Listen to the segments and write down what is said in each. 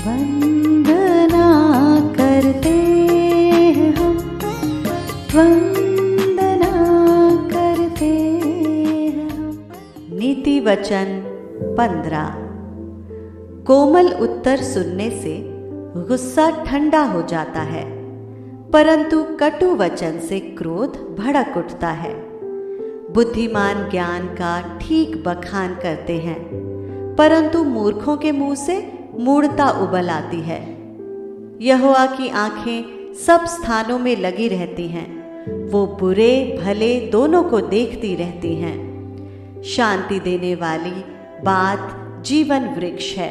वंदना करते हैं हम, वंदना करते हैं हम। नीति वचन 15। कोमल उत्तर सुनने से गुस्सा ठंडा हो जाता है, परंतु कटु वचन से क्रोध भड़क उठता है। बुद्धिमान ज्ञान का ठीक बखान करते हैं, परंतु मूर्खों के मुंह से मूढ़ता उबल आती है। यहोवा की आंखें सब स्थानों में लगी रहती हैं, वो बुरे भले दोनों को देखती रहती हैं। शांति देने वाली बात जीवन वृक्ष है,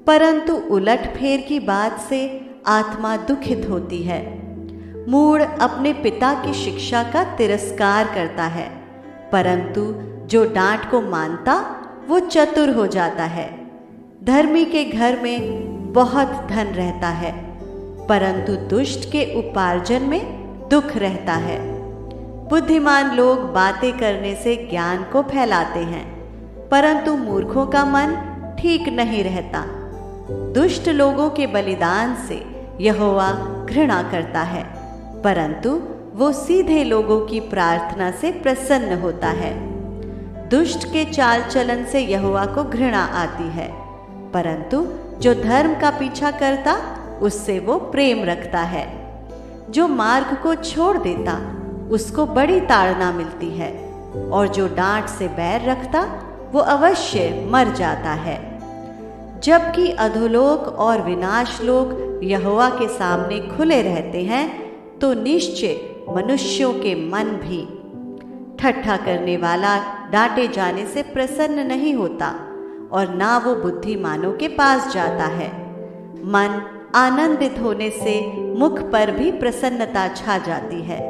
परंतु उलट फेर की बात से आत्मा दुखित होती है। मूढ़ अपने पिता की शिक्षा का तिरस्कार करता है, परंतु जो डांट को मानता वो चतुर हो जाता है। धर्मी के घर में बहुत धन रहता है, परंतु दुष्ट के उपार्जन में दुख रहता है। बुद्धिमान लोग बातें करने से ज्ञान को फैलाते हैं, परंतु मूर्खों का मन ठीक नहीं रहता। दुष्ट लोगों के बलिदान से यहोवा घृणा करता है, परंतु वो सीधे लोगों की प्रार्थना से प्रसन्न होता है। दुष्ट के चाल चलन से यहोवा को घृणा आती है, परंतु जो धर्म का पीछा करता उससे वो प्रेम रखता है। जो मार्ग को छोड़ देता उसको बड़ी ताड़ना मिलती है, और जो डांट से बैर रखता वो अवश्य मर जाता है। जबकि अधोलोक और विनाश लोक यहोवा के सामने खुले रहते हैं, तो निश्चय मनुष्यों के मन भी। ठट्ठा करने वाला डांटे जाने से प्रसन्न नहीं होता, और ना वो बुद्धिमानों के पास जाता है। मन आनंदित होने से मुख पर भी प्रसन्नता छा जाती है,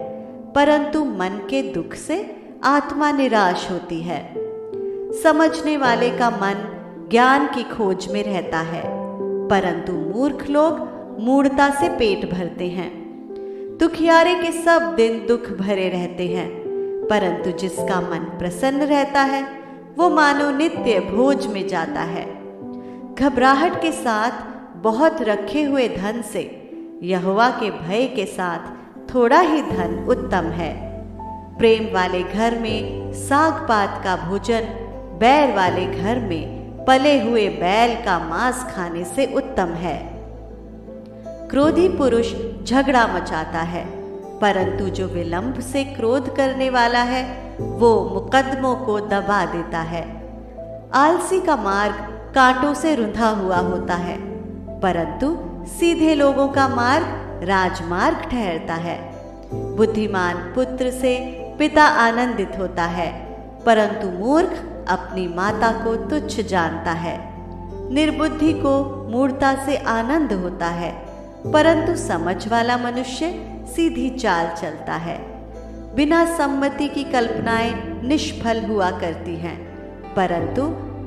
परंतु मन के दुख से आत्मा निराश होती है। समझने वाले का मन ज्ञान की खोज में रहता है, परंतु मूर्ख लोग मूढ़ता से पेट भरते हैं। दुखियारे के सब दिन दुख भरे रहते हैं, परंतु जिसका मन प्रसन्न रहता है वो मानो नित्य भोज में जाता है। घबराहट के साथ बहुत रखे हुए धन से यहोवा के भय के साथ थोड़ा ही धन उत्तम है। प्रेम वाले घर में साग पात का भोजन बैर वाले घर में पले हुए बैल का मांस खाने से उत्तम है। क्रोधी पुरुष झगड़ा मचाता है, परंतु जो विलंब से क्रोध करने वाला है वो मुकद्दमों को दबा देता है। आलसी का मार्ग कांटों से रुंधा हुआ होता है, परंतु सीधे लोगों का मार्ग राजमार्ग ठहरता है। बुद्धिमान पुत्र से पिता आनंदित होता है, परंतु मूर्ख अपनी माता को तुच्छ जानता है। निर्बुद्धि को मूढ़ता से आनंद होता है, परंतु समझ वाला मनुष्य सीधी चाल चलता है। बिना सम्मति की कल्पनाएं निष्फल हुआ करती हैं, परंतु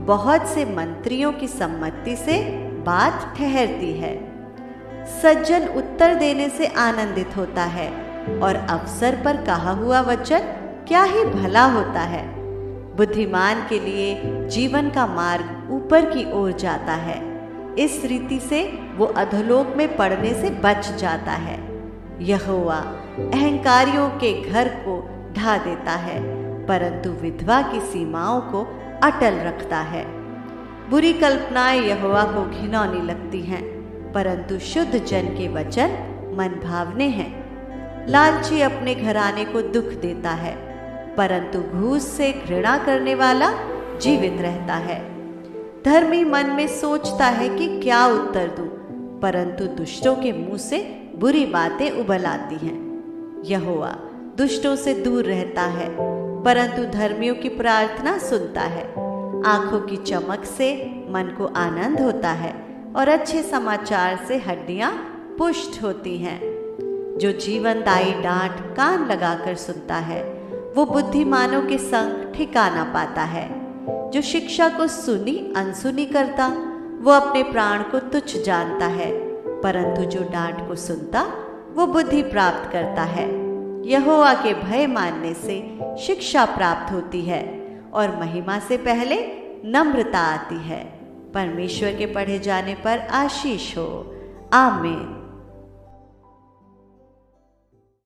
बहुत से मंत्रियों की सम्मति से बात ठहरती है। सज्जन उत्तर देने से आनंदित होता है, और अवसर पर कहा हुआ वचन क्या ही भला होता है। बुद्धिमान के लिए जीवन का मार्ग ऊपर की ओर जाता है, इस रीति से वो अधोलोक में पड़ने से बच जाता है। यहोवा अहंकारियों के घर को ढा देता है, परंतु विधवा की सीमाओं को अटल रखता है। बुरी कल्पनाएं यहोवा को घिनौनी लगती हैं, परंतु शुद्ध जन के वचन मन भावने हैं। लालची अपने घराने को दुख देता है, परंतु घूस से घृणा करने वाला जीवित रहता है। धर्मी मन में सोचता है कि क्या उत्तर दूं, परंतु दुष्टों के मुंह से बुरी बातें उबल आती हैं। यहोवा दुष्टों से दूर रहता है, परंतु धर्मियों की प्रार्थना सुनता है। आंखों की चमक से मन को आनंद होता है, और अच्छे समाचार से हड्डियां पुष्ट होती हैं। जो जीवनदायी डांट कान लगाकर सुनता है, वो बुद्धिमानों के संग ठिकाना पाता है। जो शिक्षा को सुनी अनसुनी करता, वो अपने प्राण को तुच्छ जानता है, परंतु जो डांट को सुनता वो बुद्धि प्राप्त करता है। यहोवा के भय मानने से शिक्षा प्राप्त होती है, और महिमा से पहले नम्रता आती है। परमेश्वर के पढ़े जाने पर आशीष हो। आमीन।